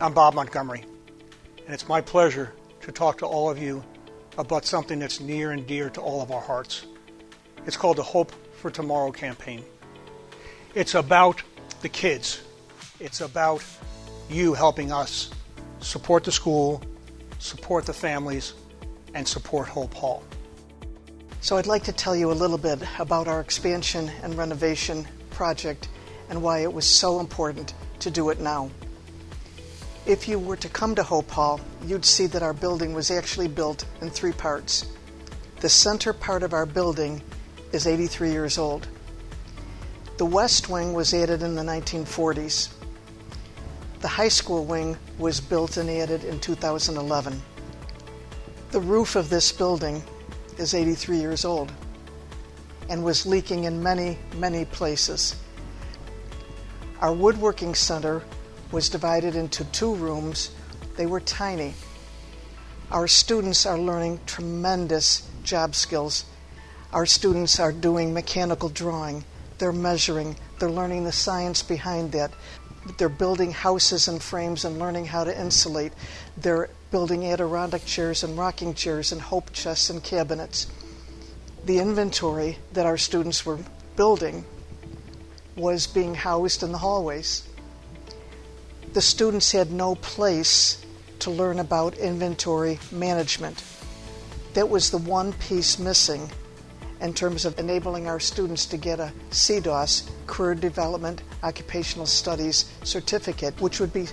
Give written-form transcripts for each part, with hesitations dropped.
I'm Bob Montgomery, and it's my pleasure to talk to all of you about something that's near and dear to all of our hearts. It's called the Hope for Tomorrow Campaign. It's about the kids. It's about you helping us support the school, support the families, and support Hope Hall. So I'd like to tell you a little bit about our expansion and renovation project and why it was so important to do it now. If you were to come to Hope Hall, you'd see that our building was actually built in 3 parts. The center part of our building is 83 years old. The west wing was added in the 1940s. The high school wing was built and added in 2011. The roof of this building is 83 years old and was leaking in many, many places. Our woodworking center was divided into 2 rooms. They were tiny. Our students are learning tremendous job skills. Our students are doing mechanical drawing. They're measuring. They're learning the science behind that. They're building houses and frames and learning how to insulate. They're building Adirondack chairs and rocking chairs and hope chests and cabinets. The inventory that our students were building was being housed in the hallways. The students had no place to learn about inventory management. That was the one piece missing in terms of enabling our students to get a CDOS, Career Development Occupational Studies certificate, which would be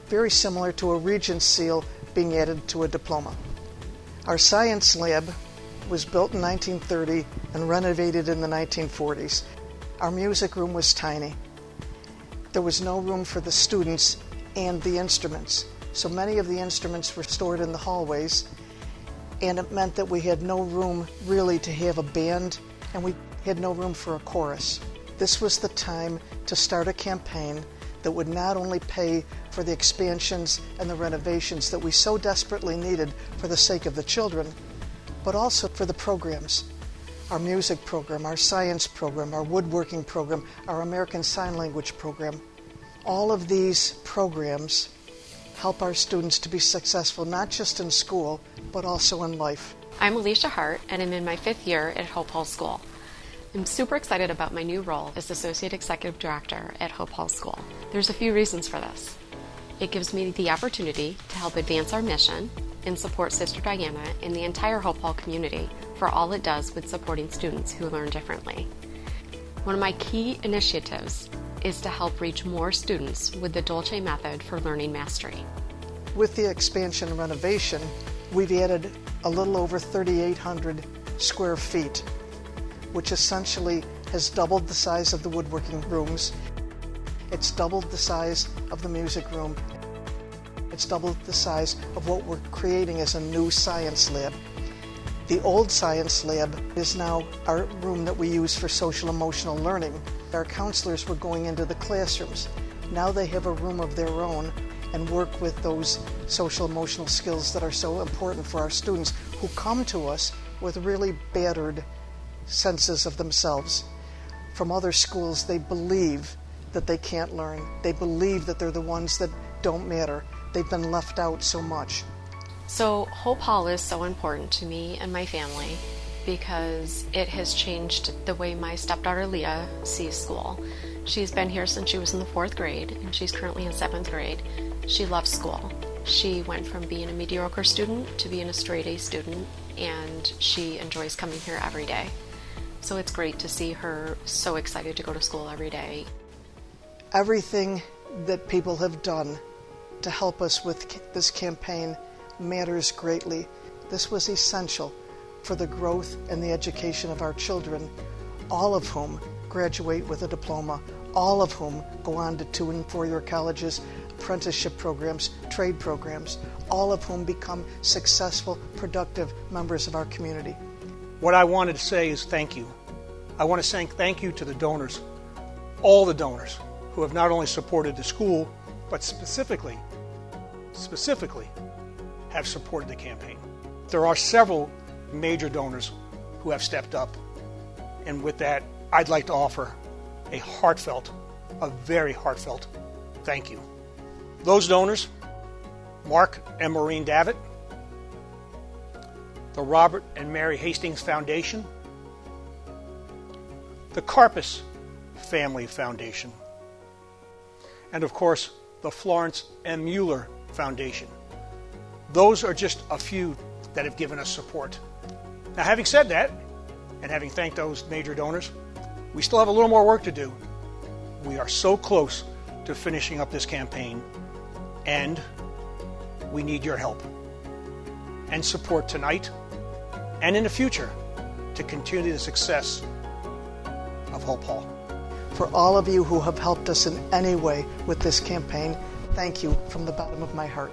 very similar to a Regents seal being added to a diploma. Our science lab was built in 1930 and renovated in the 1940s. Our music room was tiny. There was no room for the students and the instruments. So many of the instruments were stored in the hallways, and it meant that we had no room really to have a band, and we had no room for a chorus. This was the time to start a campaign that would not only pay for the expansions and the renovations that we so desperately needed for the sake of the children, but also for the programs. Our music program, our science program, our woodworking program, our American Sign Language program. All of these programs help our students to be successful not just in school, but also in life. I'm Alicia Hart, and I'm in my 5th year at Hope Hall School. I'm super excited about my new role as Associate Executive Director at Hope Hall School. There's a few reasons for this. It gives me the opportunity to help advance our mission and support Sister Diana and the entire Hope Hall community for all it does with supporting students who learn differently. One of my key initiatives is to help reach more students with the Dolce method for learning mastery. With the expansion and renovation, we've added a little over 3,800 square feet, which essentially has doubled the size of the woodworking rooms. It's doubled the size of the music room. It's doubled the size of what we're creating as a new science lab. The old science lab is now our room that we use for social emotional learning. Our counselors were going into the classrooms. Now they have a room of their own and work with those social emotional skills that are so important for our students who come to us with really battered senses of themselves. From other schools, they believe that they can't learn. They believe that they're the ones that don't matter. They've been left out so much. So Hope Hall is so important to me and my family because it has changed the way my stepdaughter Leah sees school. She's been here since she was in the 4th grade, and she's currently in 7th grade. She loves school. She went from being a mediocre student to being a straight A student, and she enjoys coming here every day. So it's great to see her so excited to go to school every day. Everything that people have done to help us with this campaign matters greatly. This was essential for the growth and the education of our children, all of whom graduate with a diploma, all of whom go on to 2- and 4-year colleges, apprenticeship programs, trade programs, all of whom become successful, productive members of our community. What I wanted to say is thank you. I want to say thank you to the donors, all the donors who have not only supported the school, but specifically have supported the campaign. There are several major donors who have stepped up, and with that, I'd like to offer a very heartfelt thank you. Those donors Mark and Maureen Davitt, the Robert and Mary Hastings Foundation, the Karpus Family Foundation, and of course, the Florence M. Mueller Foundation. Those are just a few that have given us support. Now, having said that, and having thanked those major donors, we still have a little more work to do. We are so close to finishing up this campaign, and we need your help and support tonight and in the future to continue the success of Hope Hall. For all of you who have helped us in any way with this campaign, thank you from the bottom of my heart.